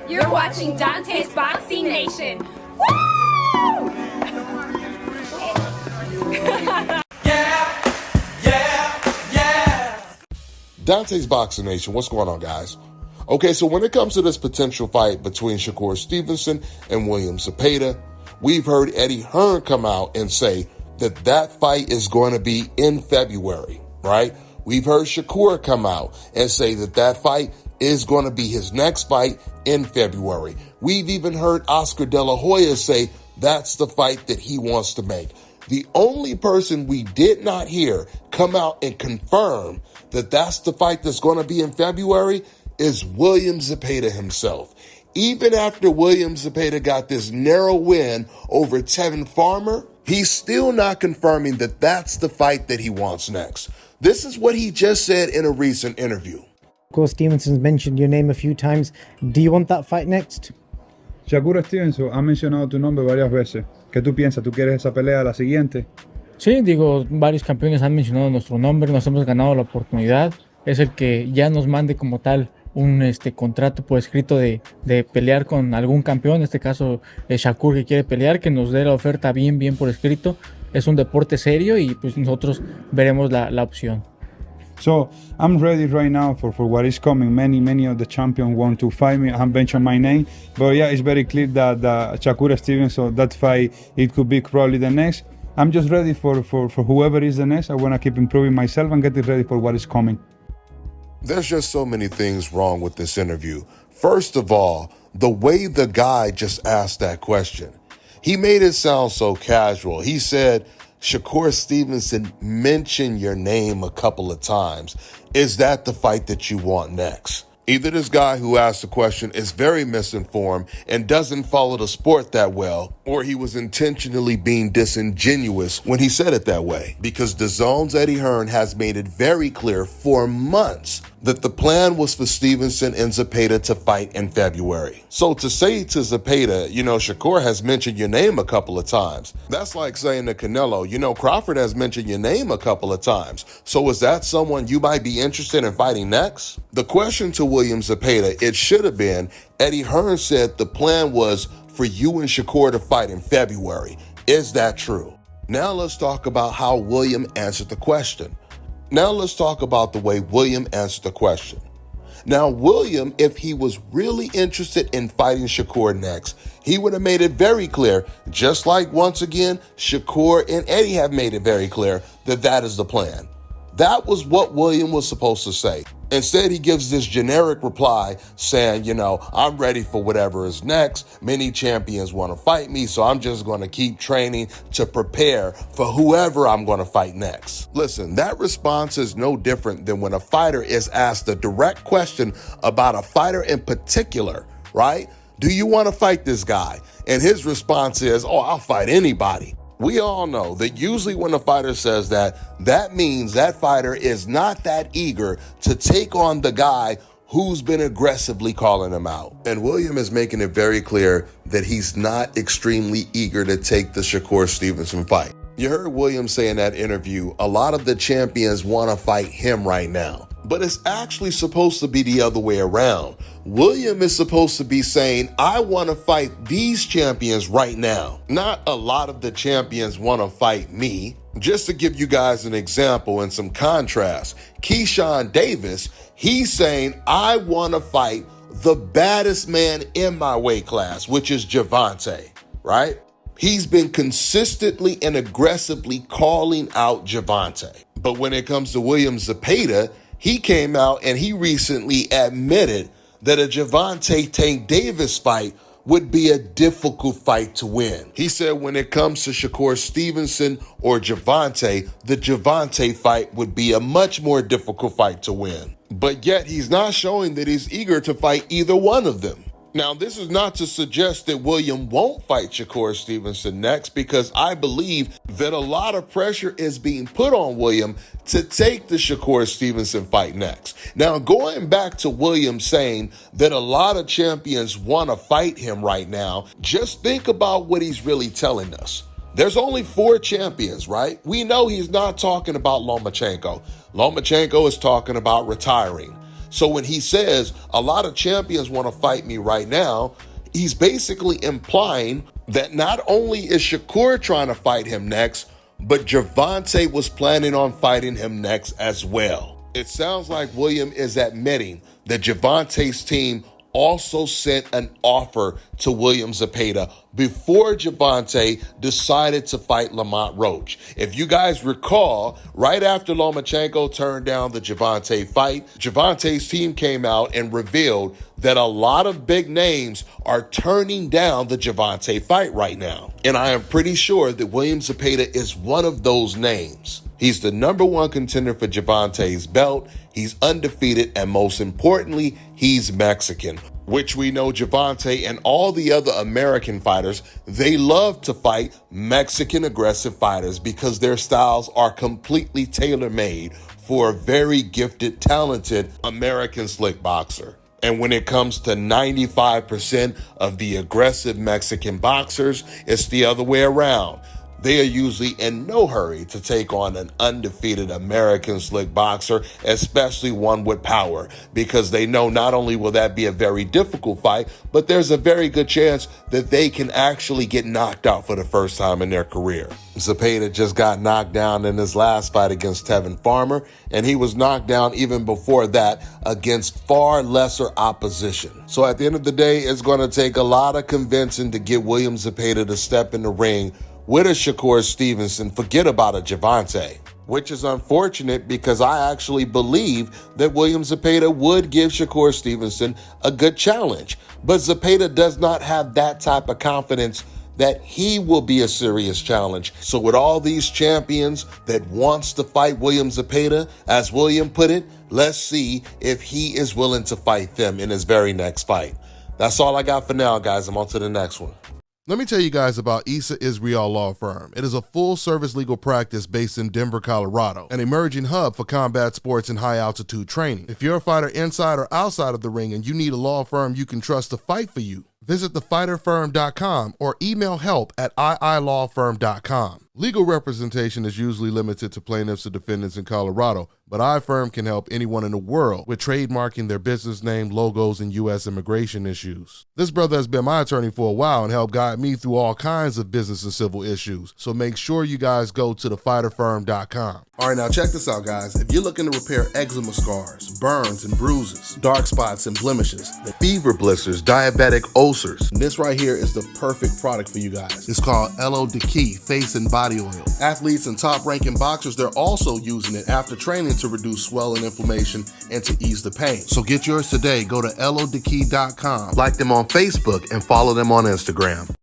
You're watching Dante's Boxing Nation. Woo! Dante's Boxing Nation, what's going on, guys? Okay, so when it comes to this potential fight between Shakur Stevenson and William Zepeda, we've heard Eddie Hearn come out and say that fight is going to be in February, right? We've heard Shakur come out and say that fight is going to be his next fight in February. We've even heard Oscar De La Hoya say that's the fight that he wants to make. The only person we did not hear come out and confirm that that's the fight that's going to be in February is William Zepeda himself. Even after William Zepeda got this narrow win over Tevin Farmer, he's still not confirming that that's the fight that he wants next. This is what he just said in a recent interview. Of course, Stevenson's mentioned your name a few times. Do you want that fight next? Shakur Stevenson ha mencionado tu nombre varias veces. ¿Qué tú piensas? ¿Tú quieres esa pelea la siguiente? Sí, digo, varios campeones han mencionado nuestro nombre, nos hemos ganado la oportunidad. Es el que ya nos mande como tal un contrato por escrito de pelear con algún campeón, en este caso Shakur que quiere pelear, que nos dé la oferta bien por escrito. Es un deporte serio y pues nosotros veremos la opción. So I'm ready right now for what is coming. Many of the champions want to fight me. I haven't mentioned my name, but yeah, it's very clear that Shakur Stevenson, that fight, it could be probably the next. I'm just ready for whoever is the next. I want to keep improving myself and get ready for what is coming. There's just so many things wrong with this interview. First of all, the way the guy just asked that question. He made it sound so casual. He said, Shakur Stevenson mentioned your name a couple of times. Is that the fight that you want next? Either this guy who asked the question is very misinformed and doesn't follow the sport that well, or he was intentionally being disingenuous when he said it that way. Because DAZN's Eddie Hearn has made it very clear for months that the plan was for Stevenson and Zepeda to fight in February. So to say to Zepeda, Shakur has mentioned your name a couple of times, that's like saying to Canelo, Crawford has mentioned your name a couple of times. So is that someone you might be interested in fighting next? The question to William Zepeda, it should have been, Eddie Hearn said the plan was for you and Shakur to fight in February. Is that true? Now let's talk about how William answered the question. Now let's talk about the way William answered the question. Now, William, if he was really interested in fighting Shakur next, he would have made it very clear, just like once again, Shakur and Eddie have made it very clear that is the plan. That was what William was supposed to say. Instead, he gives this generic reply saying, I'm ready for whatever is next. Many champions want to fight me, so I'm just going to keep training to prepare for whoever I'm going to fight next. Listen, that response is no different than when a fighter is asked a direct question about a fighter in particular, right? Do you want to fight this guy? And his response is, I'll fight anybody. We all know that usually when a fighter says that means that fighter is not that eager to take on the guy who's been aggressively calling him out. And William is making it very clear that he's not extremely eager to take the Shakur Stevenson fight. You heard William say in that interview, a lot of the champions want to fight him right now. But it's actually supposed to be the other way around. William is supposed to be saying, I want to fight these champions right now. Not a lot of the champions want to fight me. Just to give you guys an example and some contrast, Keyshawn Davis, he's saying, I want to fight the baddest man in my weight class, which is Gervonta, right? He's been consistently and aggressively calling out Gervonta. But when it comes to William Zepeda, he came out and he recently admitted that a Gervonta Tank Davis fight would be a difficult fight to win. He said when it comes to Shakur Stevenson or Gervonta, the Gervonta fight would be a much more difficult fight to win. But yet he's not showing that he's eager to fight either one of them. Now, this is not to suggest that William won't fight Shakur Stevenson next, because I believe that a lot of pressure is being put on William to take the Shakur Stevenson fight next. Now, going back to William saying that a lot of champions want to fight him right now, just think about what he's really telling us. There's only 4 champions, right? We know he's not talking about Lomachenko. Lomachenko is talking about retiring. So when he says a lot of champions want to fight me right now, he's basically implying that not only is Shakur trying to fight him next, but Gervonta was planning on fighting him next as well. It sounds like William is admitting that Gervonta's team also sent an offer to William Zepeda before Gervonta decided to fight Lamont Roach. If you guys recall, right after Lomachenko turned down the Gervonta fight, Gervonta's team came out and revealed that a lot of big names are turning down the Gervonta fight right now. And I am pretty sure that William Zepeda is one of those names. He's the #1 contender for Gervonta's belt. He's undefeated, and most importantly, he's Mexican, which we know Gervonta and all the other American fighters, they love to fight Mexican aggressive fighters because their styles are completely tailor-made for a very gifted, talented American slick boxer. And when it comes to 95% of the aggressive Mexican boxers, it's the other way around. They are usually in no hurry to take on an undefeated American slick boxer, especially one with power, because they know not only will that be a very difficult fight, but there's a very good chance that they can actually get knocked out for the first time in their career. Zepeda just got knocked down in his last fight against Tevin Farmer, and he was knocked down even before that against far lesser opposition. So at the end of the day, it's going to take a lot of convincing to get William Zepeda to step in the ring with a Shakur Stevenson, forget about a Gervonta, which is unfortunate because I actually believe that William Zepeda would give Shakur Stevenson a good challenge. But Zepeda does not have that type of confidence that he will be a serious challenge. So with all these champions that wants to fight William Zepeda, as William put it, let's see if he is willing to fight them in his very next fight. That's all I got for now, guys. I'm on to the next one. Let me tell you guys about Issa Israel Law Firm. It is a full-service legal practice based in Denver, Colorado, an emerging hub for combat sports and high-altitude training. If you're a fighter inside or outside of the ring and you need a law firm you can trust to fight for you, visit thefighterfirm.com or email help@iilawfirm.com. Legal representation is usually limited to plaintiffs or defendants in Colorado, but iFirm can help anyone in the world with trademarking their business name, logos, and U.S. immigration issues. This brother has been my attorney for a while and helped guide me through all kinds of business and civil issues, so make sure you guys go to thefighterfirm.com. All right, now check this out, guys. If you're looking to repair eczema scars, burns and bruises, dark spots and blemishes, fever blisters, diabetic ulcers, this right here is the perfect product for you guys. It's called Elo-Diki Face and Body Oil. Athletes and top-ranking boxers, they're also using it after training to reduce swelling, inflammation, and to ease the pain. So get yours today. Go to elodiki.com, like them on Facebook, and follow them on Instagram.